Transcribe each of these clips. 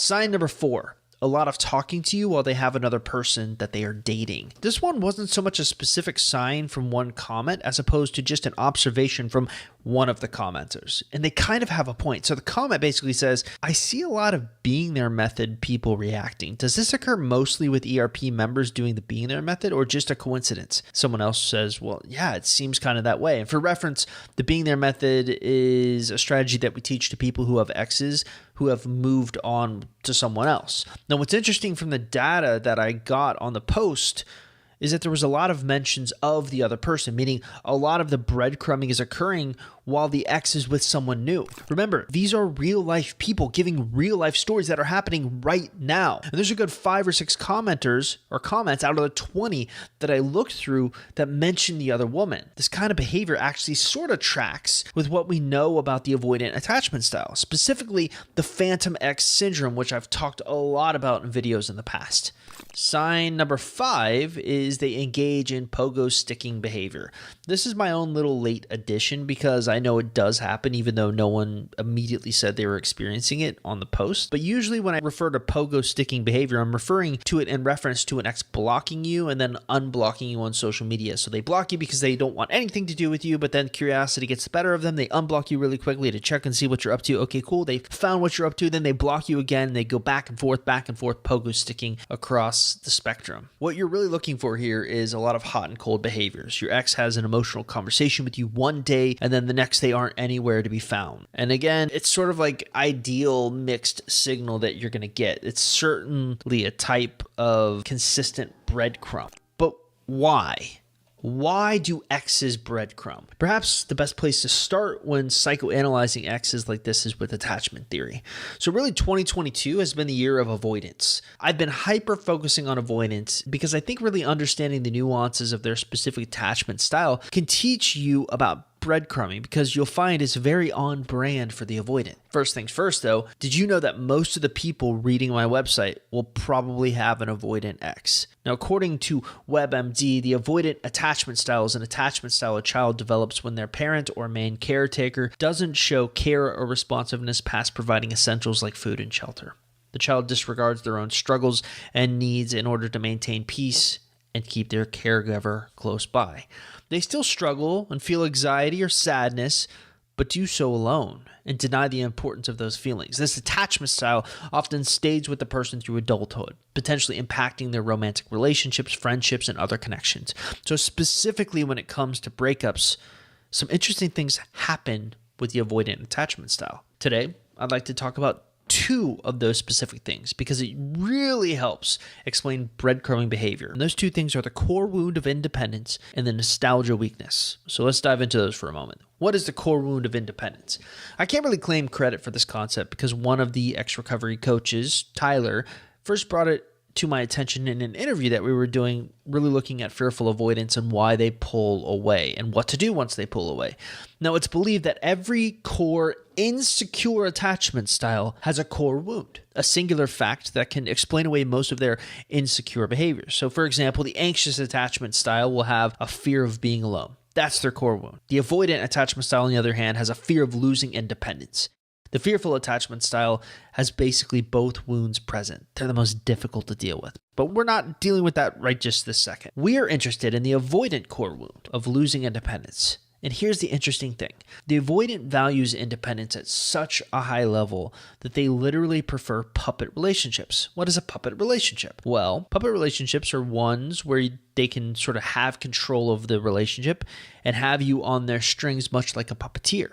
Sign number 4. A lot of talking to you while they have another person that they are dating. This one wasn't so much a specific sign from one comment as opposed to just an observation from one of the commenters. And they kind of have a point. So the comment basically says, I see a lot of being there method people reacting. Does this occur mostly with ERP members doing the being there method or just a coincidence? Someone else says, well, yeah, it seems kind of that way. And for reference, the being there method is a strategy that we teach to people who have exes who have moved on to someone else. Now, what's interesting from the data that I got on the post is that there was a lot of mentions of the other person, meaning a lot of the breadcrumbing is occurring while the ex is with someone new. Remember, these are real life people giving real life stories that are happening right now. And there's a good 5 or 6 commenters or comments out of the 20 that I looked through that mentioned the other woman. This kind of behavior actually sort of tracks with what we know about the avoidant attachment style, specifically the phantom ex syndrome, which I've talked a lot about in videos in the past. Sign number 5 is they engage in pogo sticking behavior. This is my own little late addition because I know it does happen even though no one immediately said they were experiencing it on the post. But usually when I refer to pogo sticking behavior, I'm referring to it in reference to an ex blocking you and then unblocking you on social media. So they block you because they don't want anything to do with you, but then curiosity gets the better of them. They unblock you really quickly to check and see what you're up to. Okay, cool. They found what you're up to. Then they block you again. They go back and forth, pogo sticking across the spectrum. What you're really looking for here is a lot of hot and cold behaviors. Your ex has an emotional conversation with you one day and then the next day aren't anywhere to be found. And again, it's sort of like ideal mixed signal that you're going to get. It's certainly a type of consistent breadcrumb. But why? Why do exes breadcrumb? Perhaps the best place to start when psychoanalyzing exes like this is with attachment theory. So really 2022 has been the year of avoidance. I've been hyper focusing on avoidance because I think really understanding the nuances of their specific attachment style can teach you about breadcrumbing because you'll find it's very on brand for the avoidant. First things first though, did you know that most of the people reading my website will probably have an avoidant ex? Now, according to WebMD, the avoidant attachment style is an attachment style a child develops when their parent or main caretaker doesn't show care or responsiveness past providing essentials like food and shelter. The child disregards their own struggles and needs in order to maintain peace and keep their caregiver close by. They still struggle and feel anxiety or sadness, but do so alone and deny the importance of those feelings. This attachment style often stays with the person through adulthood, potentially impacting their romantic relationships, friendships, and other connections. So specifically when it comes to breakups, some interesting things happen with the avoidant attachment style. Today, I'd like to talk about 2 of those specific things because it really helps explain breadcrumbing behavior. And those 2 things are the core wound of independence and the nostalgia weakness. So let's dive into those for a moment. What is the core wound of independence? I can't really claim credit for this concept because one of the ex-recovery coaches, Tyler, first brought it to my attention in an interview that we were doing, really looking at fearful avoidance and why they pull away and what to do once they pull away. Now, it's believed that every core insecure attachment style has a core wound, a singular fact that can explain away most of their insecure behaviors. So, for example, the anxious attachment style will have a fear of being alone. That's their core wound. The avoidant attachment style, on the other hand, has a fear of losing independence. The fearful attachment style has basically both wounds present. They're the most difficult to deal with. But we're not dealing with that right just this second. We are interested in the avoidant core wound of losing independence. And here's the interesting thing. The avoidant values independence at such a high level that they literally prefer puppet relationships. What is a puppet relationship? Well, puppet relationships are ones where they can sort of have control of the relationship and have you on their strings, much like a puppeteer.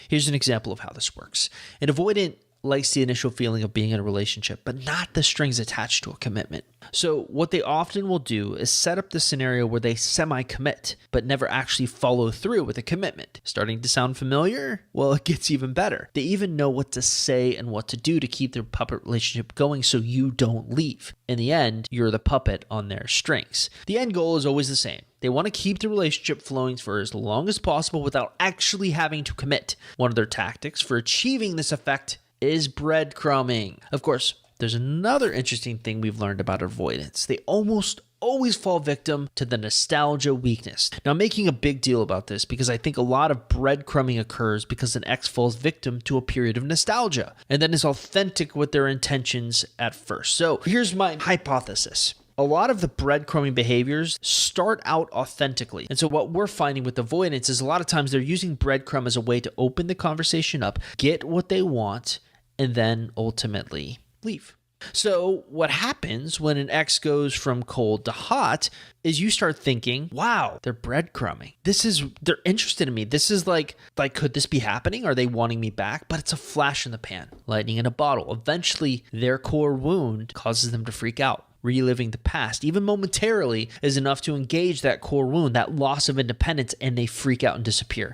Here's an example of how this works. An avoidant likes the initial feeling of being in a relationship, but not the strings attached to a commitment. So what they often will do is set up the scenario where they semi-commit, but never actually follow through with a commitment. Starting to sound familiar? Well, it gets even better. They even know what to say and what to do to keep their puppet relationship going so you don't leave. In the end, you're the puppet on their strings. The end goal is always the same. They want to keep the relationship flowing for as long as possible without actually having to commit. One of their tactics for achieving this effect is breadcrumbing. Of course, there's another interesting thing we've learned about avoidance. They almost always fall victim to the nostalgia weakness. Now, I'm making a big deal about this because I think a lot of breadcrumbing occurs because an ex falls victim to a period of nostalgia and then is authentic with their intentions at first. So here's my hypothesis. A lot of the breadcrumbing behaviors start out authentically. And so what we're finding with avoidance is a lot of times they're using breadcrumb as a way to open the conversation up, get what they want, and then ultimately leave. So what happens when an ex goes from cold to hot is you start thinking, wow, they're breadcrumbing. They're interested in me. This is like, could this be happening? Are they wanting me back? But it's a flash in the pan, lightning in a bottle. Eventually, their core wound causes them to freak out. Reliving the past, even momentarily, is enough to engage that core wound, that loss of independence, and they freak out and disappear.